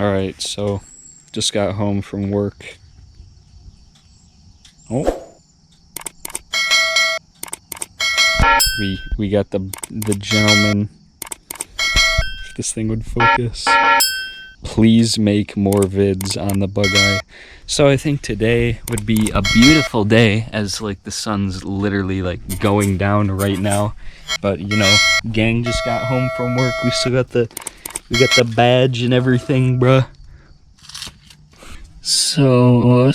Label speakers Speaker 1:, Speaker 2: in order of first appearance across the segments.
Speaker 1: Alright, so just got home from work. Oh. We got the gentleman. If this thing would focus. Please make more vids on the bug eye. So I think today would be a beautiful day, as like the sun's literally like going down right now. But you know, gang just got home from work. We still got the badge and everything, bruh. So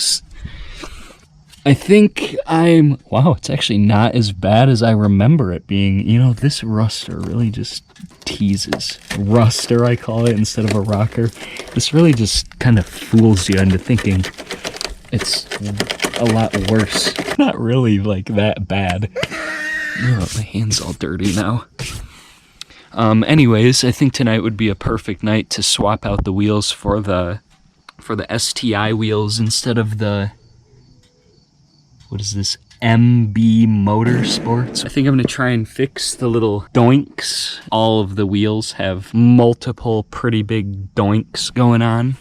Speaker 1: I think wow, it's actually not as bad as I remember it being. You know, this ruster really just teases. Ruster, I call it, instead of a rocker. This really just kind of fools you into thinking it's a lot worse. Not really like that bad. Oh, my hand's all dirty now. Anyways, I think tonight would be a perfect night to swap out the wheels for the STi wheels instead of the, what is this, MB Motorsports. I think I'm gonna try and fix the little doinks. All of the wheels have multiple pretty big doinks going on.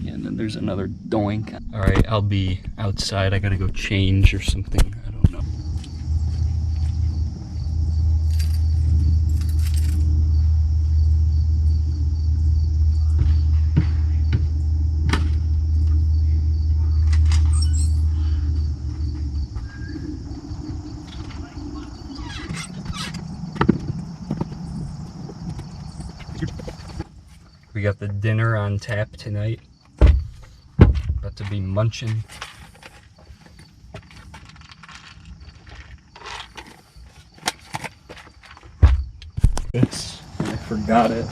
Speaker 1: And then there's another doink. All right, I'll be outside. I gotta go change or something. I don't know. We got the dinner on tap tonight. About to be munching. Yes, I forgot it.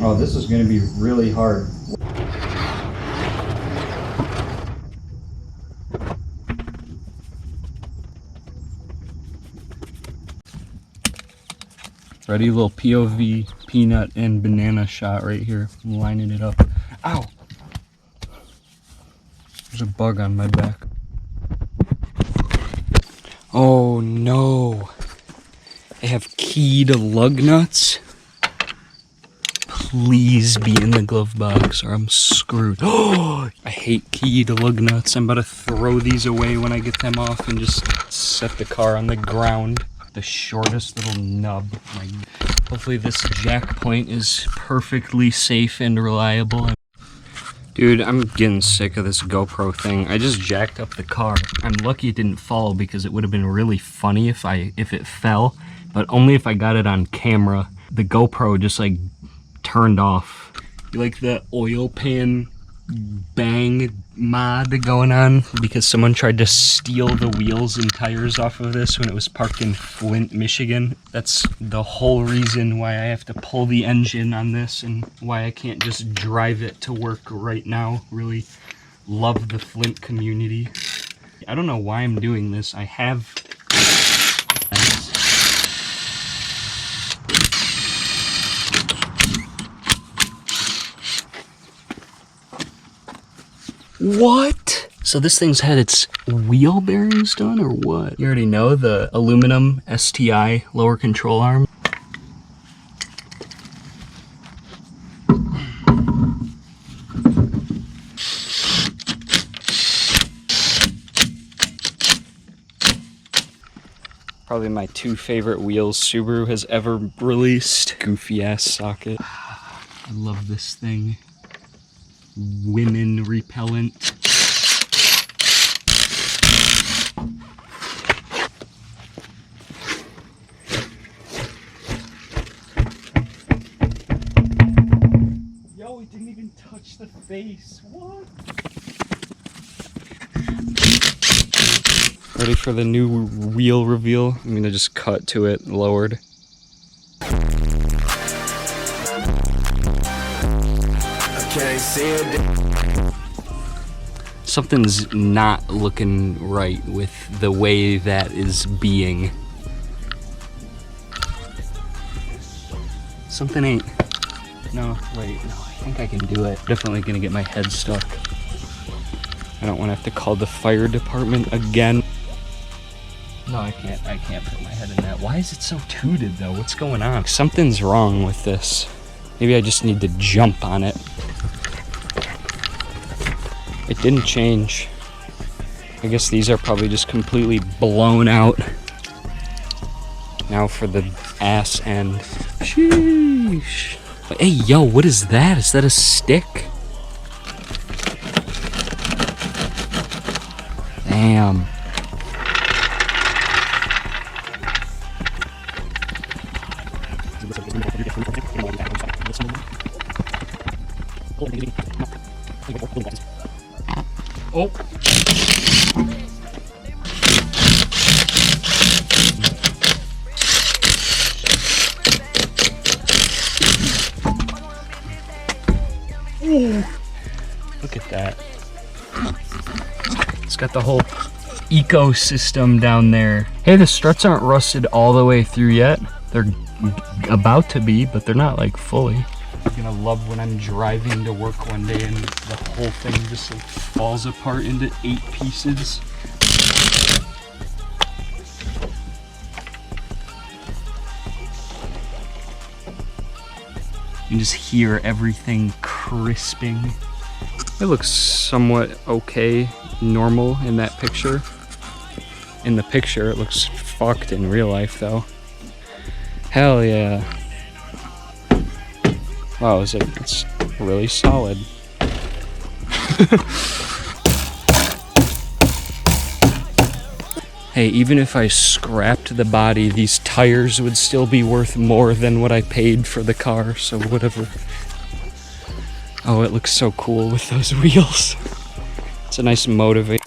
Speaker 1: Oh, this is going to be really hard. Ready, little POV peanut and banana shot right here. I'm lining it up. Ow! There's a bug on my back. Oh no! I have keyed lug nuts. Please be in the glove box or I'm screwed. Oh! I hate keyed lug nuts. I'm about to throw these away when I get them off and just set the car on the ground. The shortest little nub. Hopefully this jack point is perfectly safe and reliable. Dude, I'm getting sick of this GoPro thing. I just jacked up the car. I'm lucky it didn't fall because it would have been really funny if it fell, but only if I got it on camera. The GoPro just like turned off. Like the oil pan bang mod going on because someone tried to steal the wheels and tires off of this when it was parked in Flint, Michigan. That's the whole reason why I have to pull the engine on this and why I can't just drive it to work right now. Really love the Flint community. I don't know why I'm doing this. I have What? So this thing's had its wheel bearings done or what? You already know the aluminum STi lower control arm. Probably my two favorite wheels Subaru has ever released. Goofy ass socket. I love this thing. Women repellent. Yo, it didn't even touch the face. What? Ready for the new wheel reveal? I'm gonna just cut to it lowered. Something's not looking right with the way that is being. Something ain't. No, wait, no, I think I can do it. Definitely gonna get my head stuck. I don't want to have to call the fire department again. No, I can't put my head in that. Why is it so tooted though? What's going on? Something's wrong with this. Maybe I just need to jump on it. It didn't change. I guess these are probably just completely blown out. Now for the ass end. Sheesh. Hey, yo, what is that? Is that a stick? Damn. Oh. Ooh. Look at that. It's got the whole ecosystem down there. Hey, the struts aren't rusted all the way through yet. They're about to be, but they're not like fully. I'm gonna love when I'm driving to work one day and the whole thing just like falls apart into 8 pieces. You can just hear everything crisping. It looks somewhat okay, normal in that picture. In the picture, it looks fucked in real life though. Hell yeah. Wow, it's really solid. Hey, even if I scrapped the body, these tires would still be worth more than what I paid for the car, so whatever. Oh, it looks so cool with those wheels. It's a nice motivate.